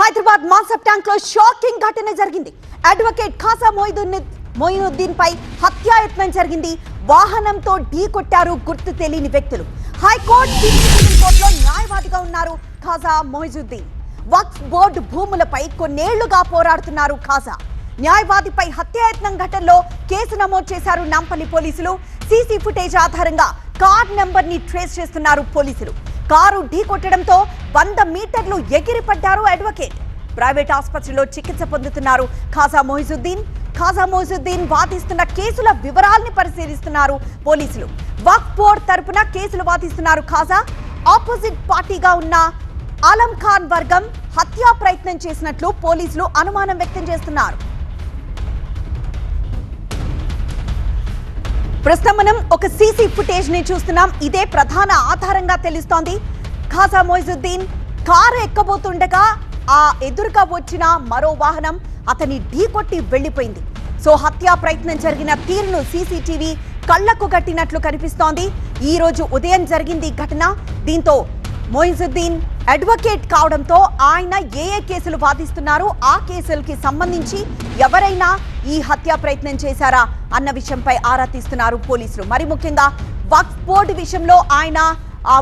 Hyderabad మాన్సప్ tank లో shocking ఘటన జరిగింది. అడ్వకేట్ ఖాజా మొయినుద్దీన్ పై హత్యాయత్నం జరిగింది. వాహనంతో ఢీకొట్టారు గుర్తు తెలియని వ్యక్తులు. హైకోర్టులో న్యాయవాదిగా ఉన్నారు ఖాజా మొయినుద్దీన్. వక్ఫ్ బోర్డు భూములపై కొన్నేళ్లుగా పోరాడుతున్నారు ఖాజా. న్యాయవాదిపై హత్యాయత్నం ఘటనలో కేసు నమోదు చేశారు నాంపల్లి పోలీసులు. సీసీ ఫుటేజ్ ఆధారంగా కార్ నెంబర్ ని ట్రేస్ చేస్తున్నారు పోలీసులు. కారు ఢీకొట్టడంతో 100 మీటర్లు ఎగిరిపడ్డారు అడ్వకేట్. ప్రైవేట్ ఆసుపత్రిలో చికిత్స పొందుతున్నారు ఖాజా మొయినుద్దీన్ వాదిస్తున్న కేసుల వివరాల్ని పరిశీలిస్తున్నారు పోలీసులు. వక్ఫ్ బోర్డు తరపున కేసులు వాదిస్తున్నారు ఖాజా. ఆపోజిట్ పార్టీగా ఉన్న ఆలం ఖాన్ వర్గం హత్యా ప్రయత్నం చేసినట్లు పోలీసులు అనుమానం వ్యక్తం చేస్తున్నారు. ప్రస్తుతం మనం ఒక సీసీ ఫుటేజ్ ని చూస్తున్నాం. ఇదే ప్రధాన ఆధారంగా తెలుస్తోంది. ఖాజా మొయినుద్దీన్ కారు ఎక్కబోతుండగా ఆ ఎదురుగా వచ్చిన మరో వాహనం అతని ఢీకొట్టి వెళ్లిపోయింది. సో హత్యా ప్రయత్నం జరిగిన తీరును సీసీటీవీ కళ్లకు కట్టినట్లు కనిపిస్తోంది. ఈ రోజు ఉదయం జరిగింది ఘటన. దీంతో మొయినుద్దీన్ అడ్వకేట్ కావడంతో ఆయన ఏ కేసులు వాదిస్తున్నారు, ఆ కేసులకి సంబంధించి ఎవరైనా ఈ హత్యా ప్రయత్నం చేశారా అన్న విషయంపై ఆరా తీస్తున్నారు పోలీసులు. మరి ముఖ్యంగా వక్ఫ్ బోర్డు విషయంలో ఆయన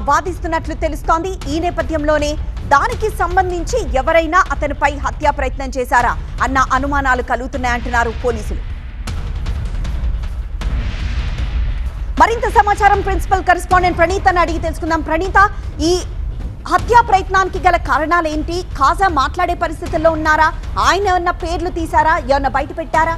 వాదిస్తున్నట్లు తెలుస్తోంది. ఈ నేపథ్యంలోనే దానికి సంబంధించి ఎవరైనా అతనిపై హత్యా ప్రయత్నం చేశారా అన్న అనుమానాలు కలుగుతున్నాయంటున్నారు పోలీసులు. మరింత సమాచారం ప్రిన్సిపల్ కరెస్పాండెంట్ ప్రణీతను అడిగి తెలుసుకుందాం. ప్రణీత, ఈ హత్యా ప్రయత్నానికి గల కారణాలు ఏంటి? ఖాజా మాట్లాడే పరిస్థితుల్లో ఉన్నారా? ఆయన ఏమన్నా పేర్లు తీశారా? ఏమన్నా బయట పెట్టారా?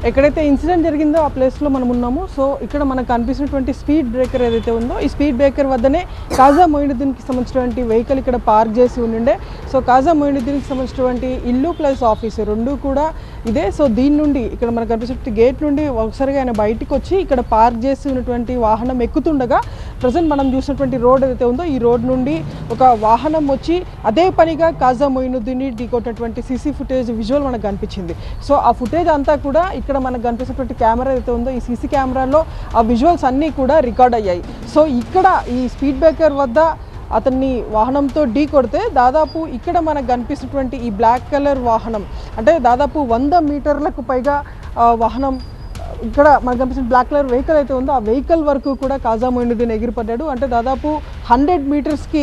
ఎక్కడైతే ఇన్సిడెంట్ జరిగిందో ఆ ప్లేస్లో మనం ఉన్నాము. సో ఇక్కడ మనకు కనిపిస్తున్నటువంటి స్పీడ్ బ్రేకర్ ఏదైతే ఉందో ఈ స్పీడ్ బ్రేకర్ వద్దనే ఖాజా మొయినుద్దీన్కి సంబంధించినటువంటి వెహికల్ ఇక్కడ పార్క్ చేసి ఉండిండే. సో ఖాజా మొయినుద్దీన్కి సంబంధించినటువంటి ఇల్లు ప్లస్ ఆఫీసు రెండు కూడా ఇదే. సో దీని నుండి ఇక్కడ మనకు కనిపిస్తున్న గేట్ నుండి ఒకసారిగా ఆయన బయటికి వచ్చి ఇక్కడ పార్క్ చేసి ఉన్నటువంటి వాహనం ఎక్కుతుండగా ప్రజెంట్ మనం చూసినటువంటి రోడ్ ఏదైతే ఉందో ఈ రోడ్ నుండి ఒక వాహనం వచ్చి అదే పనిగా ఖాజా మొయినుద్దీన్ని ఢీకొట్టినటువంటి సీసీ ఫుటేజ్ విజువల్ మనకు కనిపించింది. సో ఆ ఫుటేజ్ అంతా కూడా ఇక్కడ మనకు కనిపిస్తున్నటువంటి కెమెరా ఏదైతే ఉందో ఈ సీసీ కెమెరాలో ఆ విజువల్స్ అన్నీ కూడా రికార్డ్ అయ్యాయి. సో ఇక్కడ ఈ స్పీడ్ బ్రేకర్ వద్ద అతన్ని వాహనంతో ఢీ కొడితే దాదాపు ఇక్కడ మనకు కనిపిస్తున్నటువంటి ఈ బ్లాక్ కలర్ వాహనం అంటే దాదాపు 100 మీటర్లకు పైగా వాహనం ఇక్కడ మనకు కనిపిస్తున్న బ్లాక్ కలర్ వెహికల్ అయితే ఉందో ఆ వెహికల్ వరకు కూడా ఖాజా మొయినుద్దీన్ ఎగిరిపడ్డాడు. అంటే దాదాపు 100 మీటర్స్కి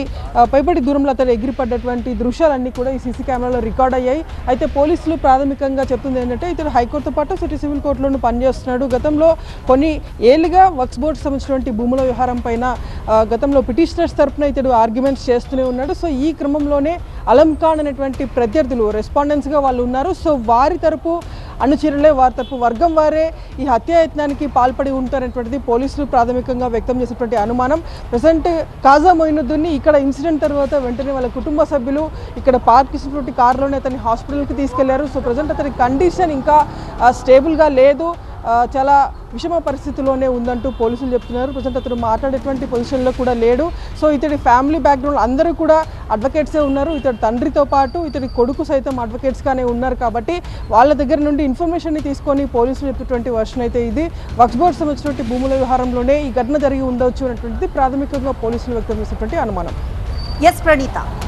పైబడి దూరంలో అతను ఎగిరిపడ్డటువంటి దృశ్యాలన్నీ కూడా ఈ సీసీ కెమెరాలో రికార్డ్ అయ్యాయి. అయితే పోలీసులు ప్రాథమికంగా చెప్తుంది ఏంటంటే ఇతను హైకోర్టుతో పాటు సిటీ సివిల్ కోర్టులోనూ పనిచేస్తున్నాడు. గతంలో కొన్ని ఏళ్ళుగా వక్ఫ్ బోర్డు సంబంధించినటువంటి భూముల వ్యవహారం పైన గతంలో పిటిషనర్స్ తరఫున ఇతడు ఆర్గ్యుమెంట్స్ చేస్తూనే ఉన్నాడు. సో ఈ క్రమంలోనే ఆలం ఖాన్ అనేటువంటి ప్రత్యర్థులు రెస్పాండెంట్స్గా వాళ్ళు ఉన్నారు. సో వారి తరపు అనుచరులే వారి తరపు వర్గం వారే ఈ హత్యాయత్నానికి పాల్పడి ఉంటారనేటువంటిది పోలీసులు ప్రాథమికంగా వ్యక్తం చేసినటువంటి అనుమానం. ప్రజెంట్ ఖాజా మొయినుద్దీన్ని ఇక్కడ ఇన్సిడెంట్ తర్వాత వెంటనే వాళ్ళ కుటుంబ సభ్యులు ఇక్కడ పార్క్ చేసినటువంటి కారులోనే అతన్ని హాస్పిటల్కి తీసుకెళ్లారు. సో ప్రజెంట్ అతని కండిషన్ ఇంకా స్టేబుల్గా లేదు, చాలా విషమ పరిస్థితిలోనే ఉందంటూ పోలీసులు చెప్తున్నారు. ప్రజెంట్ అతను మాట్లాడేటువంటి పొజిషన్లో కూడా లేడు. సో ఇతడి ఫ్యామిలీ బ్యాక్గ్రౌండ్ అందరూ కూడా అడ్వకేట్సే ఉన్నారు. ఇతడి తండ్రితో పాటు ఇతడి కొడుకు సైతం అడ్వకేట్స్గానే ఉన్నారు. కాబట్టి వాళ్ళ దగ్గర నుండి ఇన్ఫర్మేషన్ని తీసుకొని పోలీసులు చెప్పినటువంటి వర్షన్ అయితే ఇది. వక్ఫ్ బోర్డు సంబంధించినటువంటి భూముల వ్యవహారంలోనే ఈ ఘటన జరిగి ఉండవచ్చు అనేటువంటిది ప్రాథమికంగా పోలీసులు వ్యక్తం చేసినటువంటి అనుమానం. ఎస్ ప్రణీత.